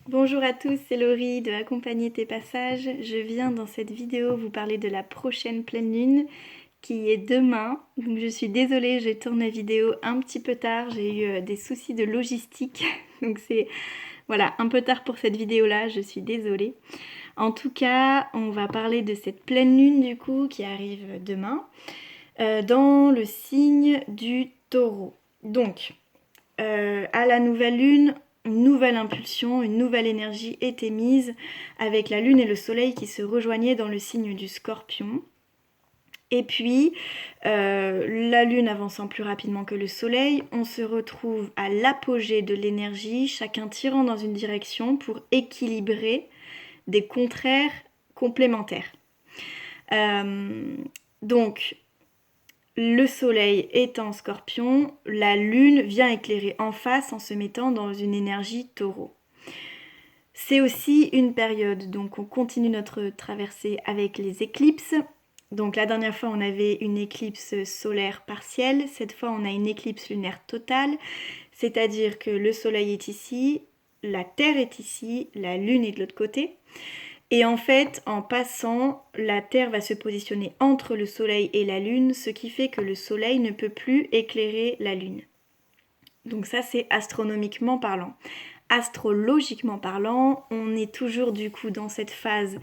Bonjour à tous, c'est Laurie de Accompagner tes passages. Je viens dans cette vidéo vous parler de la prochaine pleine lune qui est demain. Donc je suis désolée, je tourne la vidéo un petit peu tard, j'ai eu des soucis de logistique. Donc c'est voilà, un peu tard pour cette vidéo là, je suis désolée. En tout cas, on va parler de cette pleine lune du coup qui arrive demain dans le signe du Taureau. Donc à la nouvelle lune, une nouvelle impulsion, une nouvelle énergie est émise avec la lune et le soleil qui se rejoignaient dans le signe du Scorpion. Et puis, la lune avançant plus rapidement que le soleil, on se retrouve à l'apogée de l'énergie, chacun tirant dans une direction pour équilibrer des contraires complémentaires. Euh, donc, le soleil est en scorpion, la lune vient éclairer en face en se mettant dans une énergie taureau. C'est aussi une période, donc on continue notre traversée avec les éclipses. Donc la dernière fois on avait une éclipse solaire partielle, cette fois on a une éclipse lunaire totale, c'est-à-dire que le soleil est ici, la terre est ici, la lune est de l'autre côté. Et en fait, en passant, la Terre va se positionner entre le Soleil et la Lune, ce qui fait que le Soleil ne peut plus éclairer la Lune. Donc ça, c'est astronomiquement parlant. Astrologiquement parlant, on est toujours du coup dans cette phase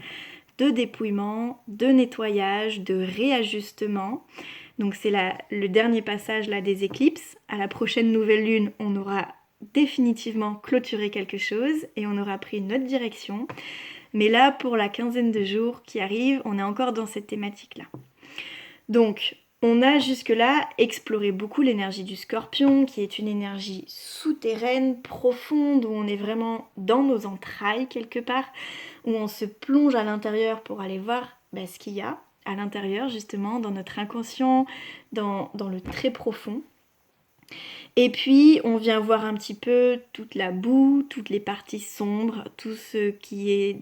de dépouillement, de nettoyage, de réajustement. Donc c'est le dernier passage là des éclipses. À la prochaine nouvelle lune, on aura définitivement clôturé quelque chose et on aura pris une autre direction. Mais là, pour la quinzaine de jours qui arrivent, on est encore dans cette thématique-là. Donc, on a jusque-là exploré beaucoup l'énergie du Scorpion, qui est une énergie souterraine, profonde, où on est vraiment dans nos entrailles quelque part, où on se plonge à l'intérieur pour aller voir ce qu'il y a à l'intérieur, justement, dans notre inconscient, dans le très profond. Et puis, on vient voir un petit peu toute la boue, toutes les parties sombres, tout ce qui est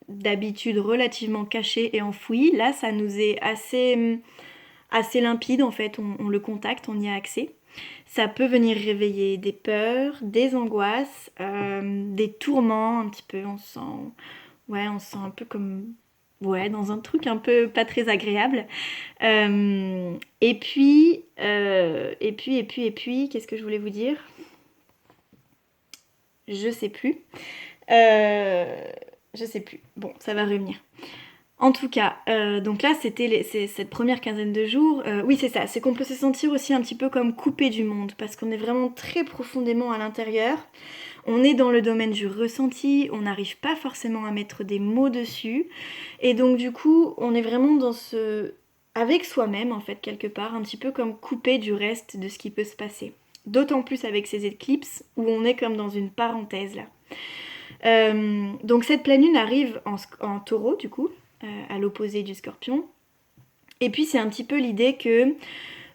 d'habitude relativement caché et enfoui. Là, ça nous est assez limpide en fait, on le contacte, on y a accès. Ça peut venir réveiller des peurs, des angoisses, des tourments un petit peu, on se sent un peu comme dans un truc un peu pas très agréable. Et puis, qu'est-ce que je voulais vous dire? Je sais plus. Euh, je sais plus. Bon, ça va revenir. En tout cas, donc là, c'est cette première quinzaine de jours. Oui, c'est ça. C'est qu'on peut se sentir aussi un petit peu comme coupé du monde parce qu'on est vraiment très profondément à l'intérieur. On est dans le domaine du ressenti. On n'arrive pas forcément à mettre des mots dessus. Et donc, du coup, on est vraiment avec soi-même, en fait, quelque part, un petit peu comme coupé du reste de ce qui peut se passer. D'autant plus avec ces éclipses où on est comme dans une parenthèse là. Donc cette pleine lune arrive en taureau du coup, à l'opposé du scorpion. Et puis c'est un petit peu l'idée que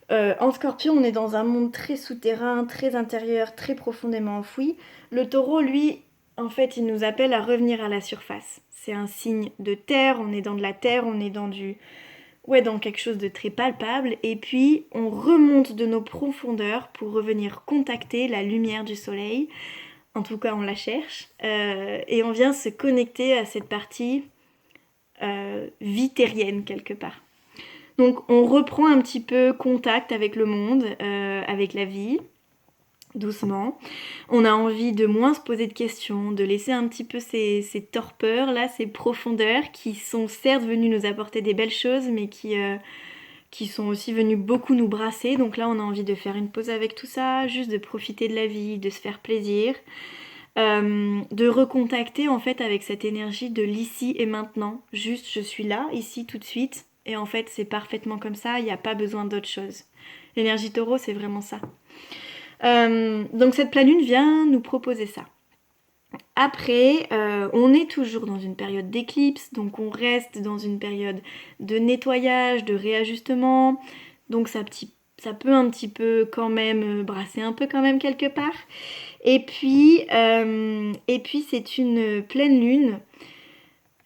en scorpion on est dans un monde très souterrain, très intérieur, très profondément enfoui. Le taureau lui, en fait il nous appelle à revenir à la surface. C'est un signe de terre, on est dans de la terre, on est dans quelque chose de très palpable. Et puis on remonte de nos profondeurs pour revenir contacter la lumière du soleil. En tout cas, on la cherche. Et on vient se connecter à cette partie vie terrienne, quelque part. Donc, on reprend un petit peu contact avec le monde, avec la vie, doucement. On a envie de moins se poser de questions, de laisser un petit peu ces torpeurs, là, ces profondeurs qui sont certes venues nous apporter des belles choses, mais qui sont aussi venus beaucoup nous brasser. Donc là, on a envie de faire une pause avec tout ça, juste de profiter de la vie, de se faire plaisir. De recontacter en fait avec cette énergie de l'ici et maintenant. Juste, je suis là, ici, tout de suite. Et en fait, c'est parfaitement comme ça, il n'y a pas besoin d'autre chose. L'énergie taureau, c'est vraiment ça. Donc cette pleine lune vient nous proposer ça. Après, on est toujours dans une période d'éclipse, donc on reste dans une période de nettoyage, de réajustement. Donc ça peut un petit peu quand même brasser un peu quand même quelque part. Et puis c'est une pleine lune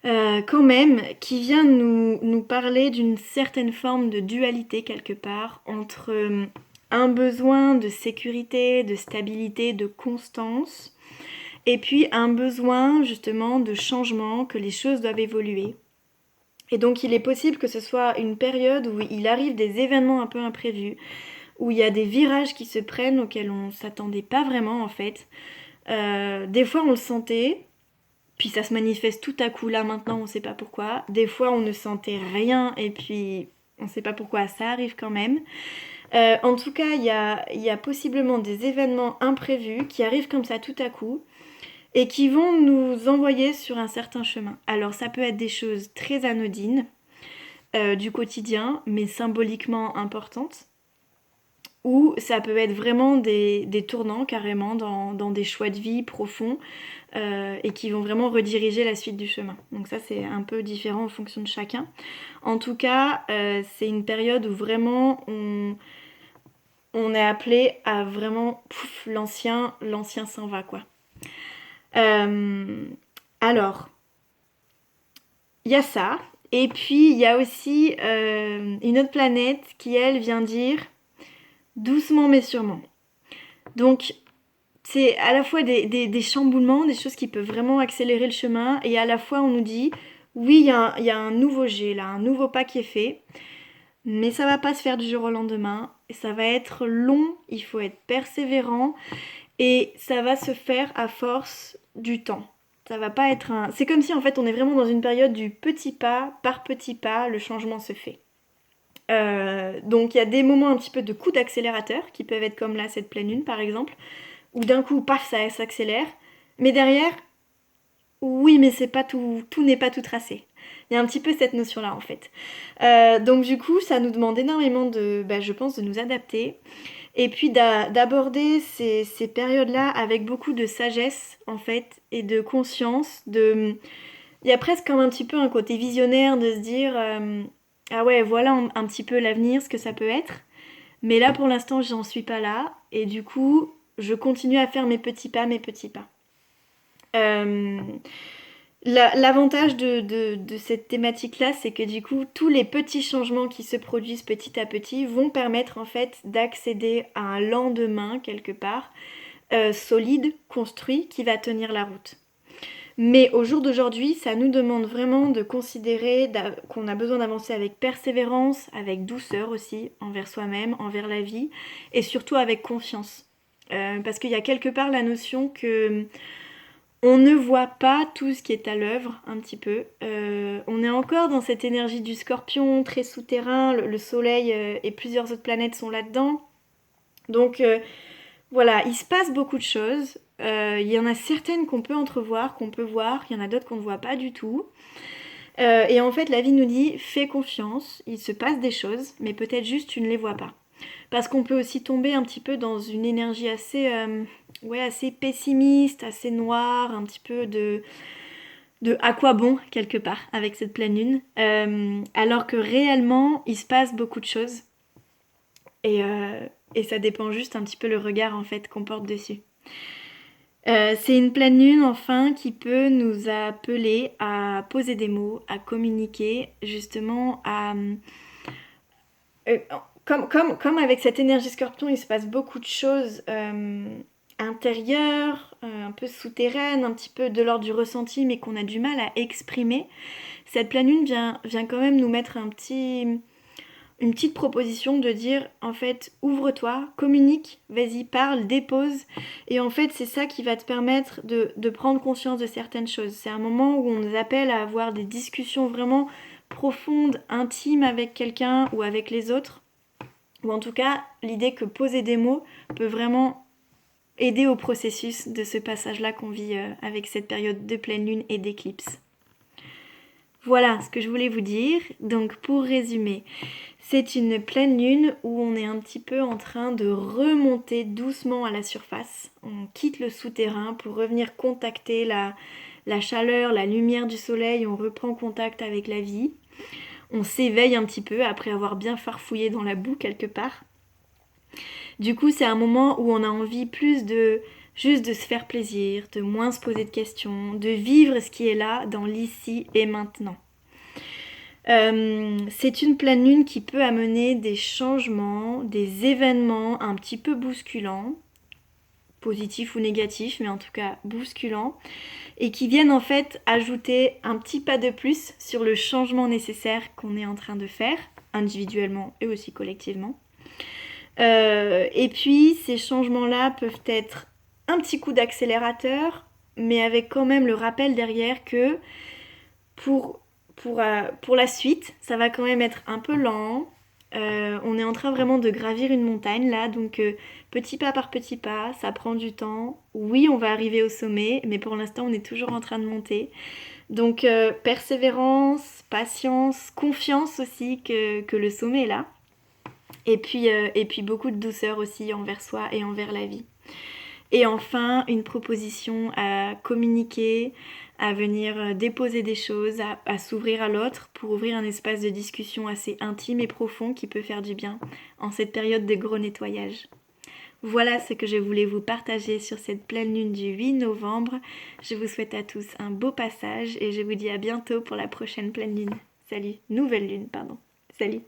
quand même qui vient nous parler d'une certaine forme de dualité quelque part entre un besoin de sécurité, de stabilité, de constance et puis un besoin justement de changement, que les choses doivent évoluer. Et donc il est possible que ce soit une période où il arrive des événements un peu imprévus, où il y a des virages qui se prennent auxquels on s'attendait pas vraiment en fait. Des fois on le sentait, puis ça se manifeste tout à coup là maintenant, on sait pas pourquoi. Des fois on ne sentait rien et puis on sait pas pourquoi ça arrive quand même. En tout cas, il y a possiblement des événements imprévus qui arrivent comme ça tout à coup et qui vont nous envoyer sur un certain chemin. Alors ça peut être des choses très anodines du quotidien, mais symboliquement importantes. Ou ça peut être vraiment des tournants carrément dans des choix de vie profonds et qui vont vraiment rediriger la suite du chemin. Donc ça c'est un peu différent en fonction de chacun. En tout cas, c'est une période où vraiment on est appelé à vraiment, l'ancien s'en va quoi. Alors, il y a ça. Et puis il y a aussi une autre planète qui elle vient dire doucement mais sûrement. Donc c'est à la fois des chamboulements, des choses qui peuvent vraiment accélérer le chemin, et à la fois on nous dit oui il y a un nouveau jet là, un nouveau pas qui est fait, mais ça va pas se faire du jour au lendemain, ça va être long, il faut être persévérant, et ça va se faire à force du temps. Ça va pas être un... C'est comme si en fait on est vraiment dans une période du petit pas, par petit pas, le changement se fait. Donc il y a des moments un petit peu de coup d'accélérateur qui peuvent être comme là cette pleine lune par exemple, où d'un coup paf ça s'accélère, mais derrière oui mais c'est pas tout n'est pas tout tracé. Il y a un petit peu cette notion là en fait. Donc du coup ça nous demande énormément je pense de nous adapter et puis d'aborder ces périodes là avec beaucoup de sagesse en fait et de conscience. Il y a presque comme un petit peu un côté visionnaire de se dire ah ouais voilà un petit peu l'avenir, ce que ça peut être. Mais là pour l'instant j'en suis pas là et du coup je continue à faire mes petits pas, mes petits pas. Euh, L'avantage de cette thématique-là, c'est que du coup, tous les petits changements qui se produisent petit à petit vont permettre en fait d'accéder à un lendemain quelque part, solide, construit, qui va tenir la route. Mais au jour d'aujourd'hui, ça nous demande vraiment de considérer qu'on a besoin d'avancer avec persévérance, avec douceur aussi, envers soi-même, envers la vie, et surtout avec confiance. Parce qu'il y a quelque part la notion que on ne voit pas tout ce qui est à l'œuvre, un petit peu. On est encore dans cette énergie du scorpion, très souterrain, le soleil et plusieurs autres planètes sont là-dedans. Donc voilà, il se passe beaucoup de choses. Il y en a certaines qu'on peut entrevoir, qu'on peut voir, il y en a d'autres qu'on ne voit pas du tout. Et en fait, la vie nous dit, fais confiance, il se passe des choses, mais peut-être juste tu ne les vois pas. Parce qu'on peut aussi tomber un petit peu dans une énergie assez pessimiste, assez noire, un petit peu de à quoi bon quelque part avec cette pleine lune. Alors que réellement, il se passe beaucoup de choses. Et ça dépend juste un petit peu le regard en fait qu'on porte dessus. C'est une pleine lune enfin qui peut nous appeler à poser des mots, à communiquer, justement euh, comme avec cette énergie scorpion, il se passe beaucoup de choses intérieures, un peu souterraines, un petit peu de l'ordre du ressenti, mais qu'on a du mal à exprimer. Cette pleine lune vient quand même nous mettre une petite proposition de dire, en fait, ouvre-toi, communique, vas-y, parle, dépose. Et en fait, c'est ça qui va te permettre de prendre conscience de certaines choses. C'est un moment où on nous appelle à avoir des discussions vraiment profondes, intimes avec quelqu'un ou avec les autres. Ou en tout cas, l'idée que poser des mots peut vraiment aider au processus de ce passage-là qu'on vit avec cette période de pleine lune et d'éclipse. Voilà ce que je voulais vous dire. Donc pour résumer, c'est une pleine lune où on est un petit peu en train de remonter doucement à la surface. On quitte le souterrain pour revenir contacter la chaleur, la lumière du soleil, on reprend contact avec la vie. On s'éveille un petit peu après avoir bien farfouillé dans la boue quelque part. Du coup, c'est un moment où on a envie plus de juste de se faire plaisir, de moins se poser de questions, de vivre ce qui est là dans l'ici et maintenant. C'est une pleine lune qui peut amener des changements, des événements un petit peu bousculants positifs ou négatifs, mais en tout cas bousculants, et qui viennent en fait ajouter un petit pas de plus sur le changement nécessaire qu'on est en train de faire, individuellement et aussi collectivement. Et puis ces changements-là peuvent être un petit coup d'accélérateur, mais avec quand même le rappel derrière que pour la suite, ça va quand même être un peu lent. On est en train vraiment de gravir une montagne là, donc petit pas par petit pas, ça prend du temps. Oui, on va arriver au sommet, mais pour l'instant, on est toujours en train de monter. Donc persévérance, patience, confiance aussi que le sommet est là. Et puis beaucoup de douceur aussi envers soi et envers la vie. Et enfin, une proposition à communiquer, à venir déposer des choses, à s'ouvrir à l'autre pour ouvrir un espace de discussion assez intime et profond qui peut faire du bien en cette période de gros nettoyage. Voilà ce que je voulais vous partager sur cette pleine lune du 8 novembre. Je vous souhaite à tous un beau passage et je vous dis à bientôt pour la prochaine pleine lune. Salut, nouvelle lune, pardon. Salut.